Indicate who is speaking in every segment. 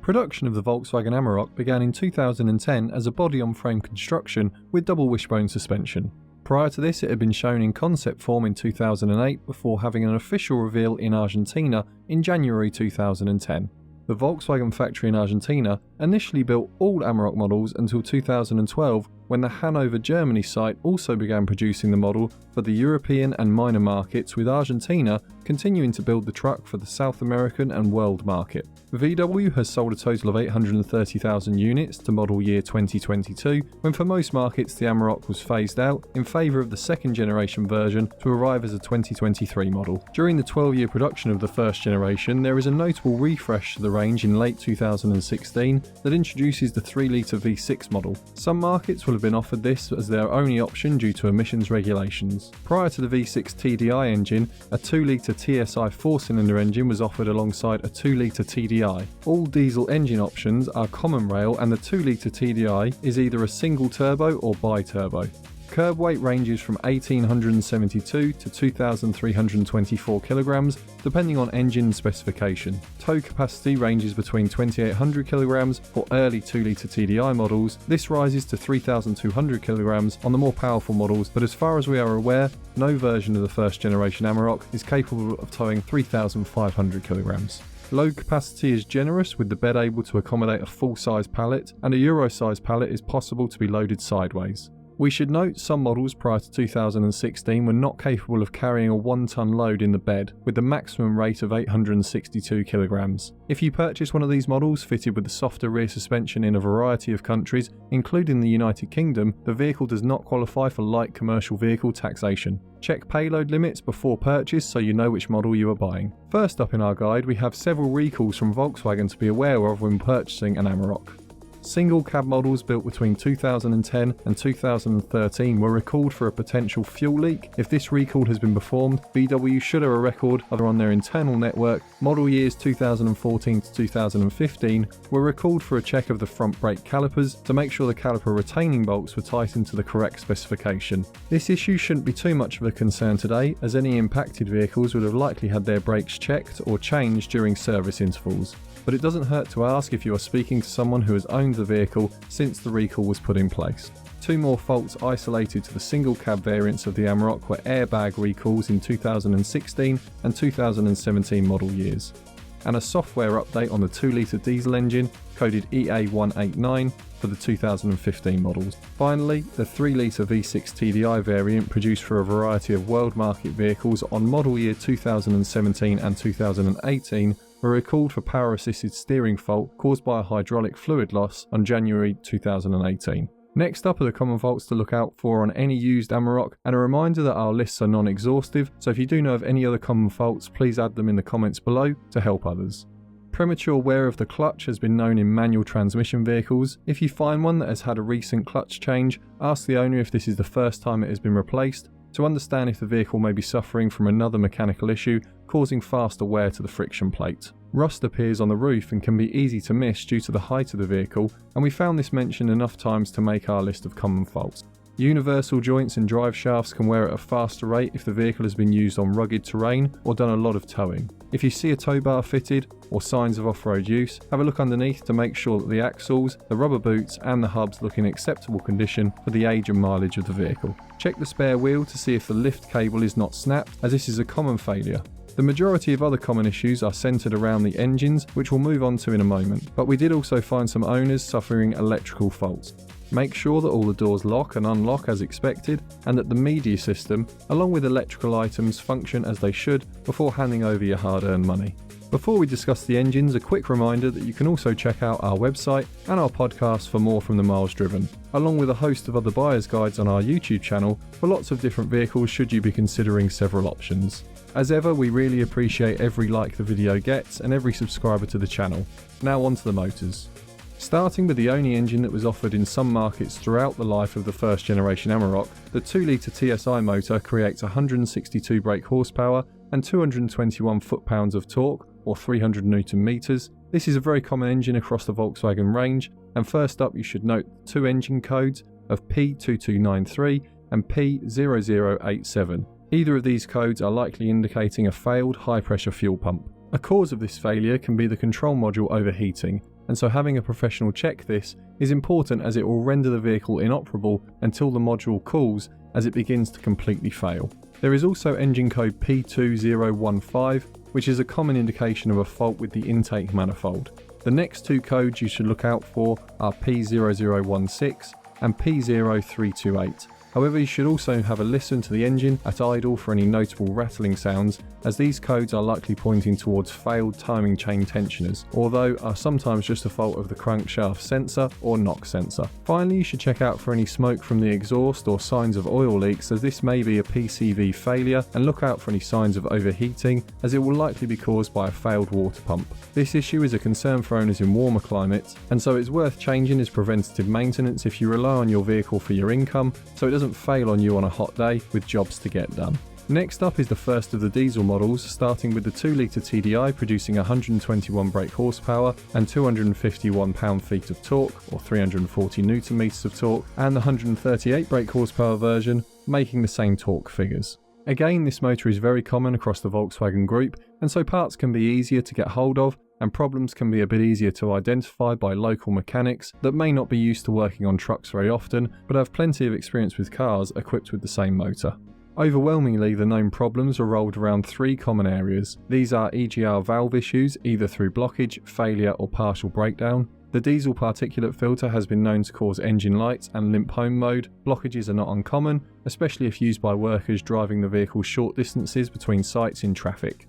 Speaker 1: Production of the Volkswagen Amarok began in 2010 as a body-on-frame construction with double wishbone suspension. Prior to this, it had been shown in concept form in 2008 before having an official reveal in Argentina in January 2010. The Volkswagen factory in Argentina initially built all Amarok models until 2012, when the Hanover, Germany site also began producing the model for the European and minor markets, with Argentina continuing to build the truck for the South American and world market. VW has sold a total of 830,000 units to model year 2022, when for most markets the Amarok was phased out in favour of the second generation version to arrive as a 2023 model. During the 12-year production of the first generation, there is a notable refresh to the range in late 2016 that introduces the 3-litre V6 model. Some markets will have been offered this as their only option due to emissions regulations. Prior to the V6 TDI engine, a 2-litre TSI 4-cylinder engine was offered alongside a 2-litre TDI. All diesel engine options are common rail, and the 2-litre TDI is either a single turbo or bi-turbo. Curb weight ranges from 1,872 to 2,324 kilograms, depending on engine specification. Tow capacity ranges between 2,800 kilograms for early 2-litre TDI models. This rises to 3,200 kilograms on the more powerful models, but as far as we are aware, no version of the first generation Amarok is capable of towing 3,500 kilograms. Load capacity is generous, with the bed able to accommodate a full-size pallet, and a Euro-size pallet is possible to be loaded sideways. We should note some models prior to 2016 were not capable of carrying a 1-ton load in the bed, with the maximum rate of 862 kilograms. If you purchase one of these models fitted with the softer rear suspension in a variety of countries, including the United Kingdom, the vehicle does not qualify for light commercial vehicle taxation. Check payload limits before purchase so you know which model you are buying. First up in our guide, we have several recalls from Volkswagen to be aware of when purchasing an Amarok. Single cab models built between 2010 and 2013 were recalled for a potential fuel leak. If this recall has been performed, VW should have a record either on their internal network. Model years 2014 to 2015 were recalled for a check of the front brake calipers to make sure the caliper retaining bolts were tightened to the correct specification. This issue shouldn't be too much of a concern today, as any impacted vehicles would have likely had their brakes checked or changed during service intervals. But it doesn't hurt to ask if you are speaking to someone who has owned the vehicle since the recall was put in place. Two more faults isolated to the single cab variants of the Amarok were airbag recalls in 2016 and 2017 model years, and a software update on the 2-litre diesel engine coded EA189 for the 2015 models. Finally, the 3-litre V6 TDI variant produced for a variety of world market vehicles on model year 2017 and 2018 were recalled for power-assisted steering fault caused by a hydraulic fluid loss on January 2018. Next up are the common faults to look out for on any used Amarok, and a reminder that our lists are non-exhaustive, so if you do know of any other common faults, please add them in the comments below to help others. Premature wear of the clutch has been known in manual transmission vehicles. If you find one that has had a recent clutch change, ask the owner if this is the first time it has been replaced, to understand if the vehicle may be suffering from another mechanical issue causing faster wear to the friction plate. Rust appears on the roof and can be easy to miss due to the height of the vehicle, and we found this mentioned enough times to make our list of common faults. Universal joints and drive shafts can wear at a faster rate if the vehicle has been used on rugged terrain or done a lot of towing. If you see a tow bar fitted or signs of off-road use, have a look underneath to make sure that the axles, the rubber boots and the hubs look in acceptable condition for the age and mileage of the vehicle. Check the spare wheel to see if the lift cable is not snapped, as this is a common failure. The majority of other common issues are centred around the engines, which we'll move on to in a moment, but we did also find some owners suffering electrical faults. Make sure that all the doors lock and unlock as expected, and that the media system, along with electrical items, function as they should before handing over your hard-earned money. Before we discuss the engines, a quick reminder that you can also check out our website and our podcast for more from the miles driven, along with a host of other buyer's guides on our YouTube channel for lots of different vehicles should you be considering several options. As ever, we really appreciate every like the video gets and every subscriber to the channel. Now on to the motors. Starting with the only engine that was offered in some markets throughout the life of the first generation Amarok, the 2-litre TSI motor creates 162 brake horsepower and 221 foot-pounds of torque, or 300 Newton meters. This is a very common engine across the Volkswagen range, and first up you should note the two engine codes of P2293 and P0087. Either of these codes are likely indicating a failed high-pressure fuel pump. A cause of this failure can be the control module overheating. and so having a professional check this is important as it will render the vehicle inoperable until the module cools as it begins to completely fail. There is also engine code P2015, which is a common indication of a fault with the intake manifold. The next two codes you should look out for are P0016 and P0328. However, you should also have a listen to the engine at idle for any notable rattling sounds, as these codes are likely pointing towards failed timing chain tensioners, although are sometimes just a fault of the crankshaft sensor or knock sensor. Finally, you should check out for any smoke from the exhaust or signs of oil leaks, as this may be a PCV failure, and look out for any signs of overheating, as it will likely be caused by a failed water pump. This issue is a concern for owners in warmer climates, and so it's worth changing as preventative maintenance if you rely on your vehicle for your income, so it doesn't fail on you on a hot day with jobs to get done. Next up is the first of the diesel models, starting with the 2-litre TDI producing 121 brake horsepower and 251 pound-feet of torque, or 340 Nm of torque, and the 138 brake horsepower version making the same torque figures. Again, this motor is very common across the Volkswagen group, and so parts can be easier to get hold of and problems can be a bit easier to identify by local mechanics that may not be used to working on trucks very often but have plenty of experience with cars equipped with the same motor. Overwhelmingly, the known problems are rolled around three common areas. These are Egr valve issues, either through blockage, failure or partial breakdown. The diesel particulate filter has been known to cause engine lights and limp home mode. Blockages are not uncommon, especially if used by workers driving the vehicle short distances between sites in traffic.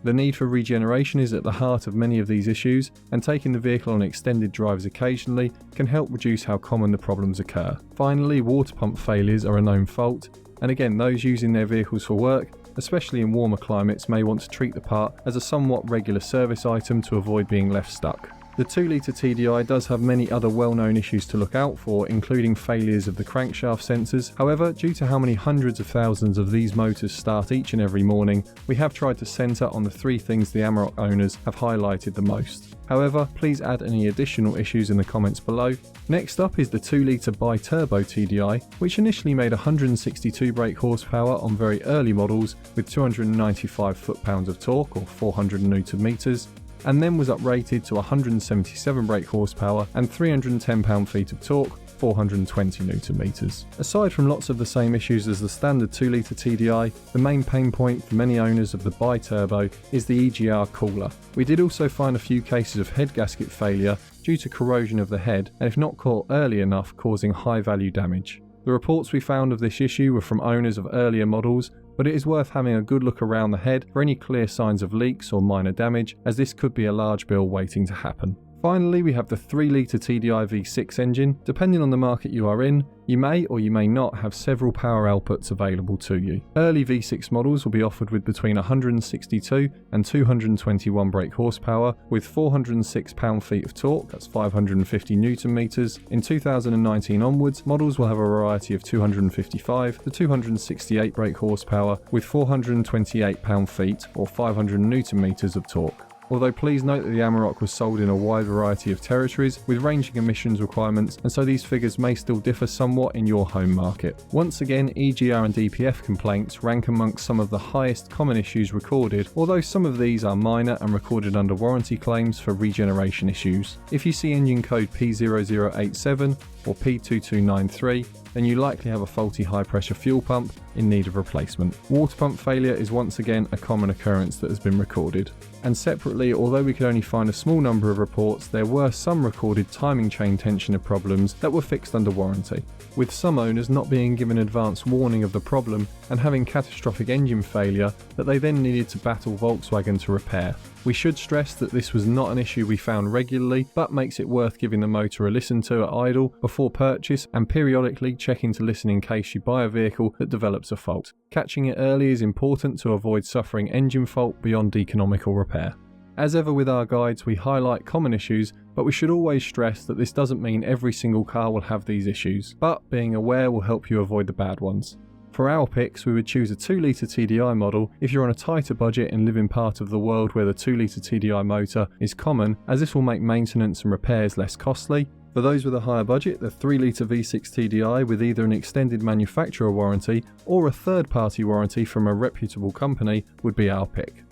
Speaker 1: The need for regeneration is at the heart of many of these issues, and taking the vehicle on extended drives occasionally can help reduce how common the problems occur. Finally, water pump failures are a known fault, and again, those using their vehicles for work, especially in warmer climates, may want to treat the part as a somewhat regular service item to avoid being left stuck. The 2-litre TDI does have many other well-known issues to look out for, including failures of the crankshaft sensors. However, due to how many hundreds of thousands of these motors start each and every morning, we have tried to centre on the three things the Amarok owners have highlighted the most. However, please add any additional issues in the comments below. Next up is the 2-litre bi-turbo TDI, which initially made 162 brake horsepower on very early models with 295 foot-pounds of torque, or 400 Nm, and then was uprated to 177 brake horsepower and 310 pound-feet of torque, 420 Nm. Aside from lots of the same issues as the standard 2-litre TDI, the main pain point for many owners of the bi-turbo is the Egr cooler. We did also find a few cases of head gasket failure due to corrosion of the head, and if not caught early enough, causing high value damage. The reports we found of this issue were from owners of earlier models, but it is worth having a good look around the head for any clear signs of leaks or minor damage, as this could be a large bill waiting to happen. Finally, we have the 3-litre TDI V6 engine. Depending on the market you are in, you may or you may not have several power outputs available to you. Early V6 models will be offered with between 162 and 221 brake horsepower with 406 pound-feet of torque, that's 550 Nm. In 2019 onwards, models will have a variety of 255 to 268 brake horsepower with 428 pound-feet or 500 Nm of torque. Although please note that the Amarok was sold in a wide variety of territories with ranging emissions requirements, and so these figures may still differ somewhat in your home market. Once again, EGR and DPF complaints rank amongst some of the highest common issues recorded, although some of these are minor and recorded under warranty claims for regeneration issues. If you see engine code P0087 or P2293, then you likely have a faulty high pressure fuel pump in need of replacement. Water pump failure is once again a common occurrence that has been recorded. And separately, although we could only find a small number of reports, there were some recorded timing chain tensioner problems that were fixed under warranty, with some owners not being given advance warning of the problem and having catastrophic engine failure that they then needed to battle Volkswagen to repair. We should stress that this was not an issue we found regularly, but makes it worth giving the motor a listen to at idle before purchase, and periodically checking to listen in case you buy a vehicle that develops a fault. Catching it early is important to avoid suffering engine fault beyond economical repair. As ever with our guides, we highlight common issues, but we should always stress that this doesn't mean every single car will have these issues, but being aware will help you avoid the bad ones. For our picks, we would choose a 2-litre TDI model if you're on a tighter budget and live in part of the world where the 2-litre TDI motor is common, as this will make maintenance and repairs less costly. For those with a higher budget, the 3-litre V6 TDI with either an extended manufacturer warranty or a third-party warranty from a reputable company would be our pick.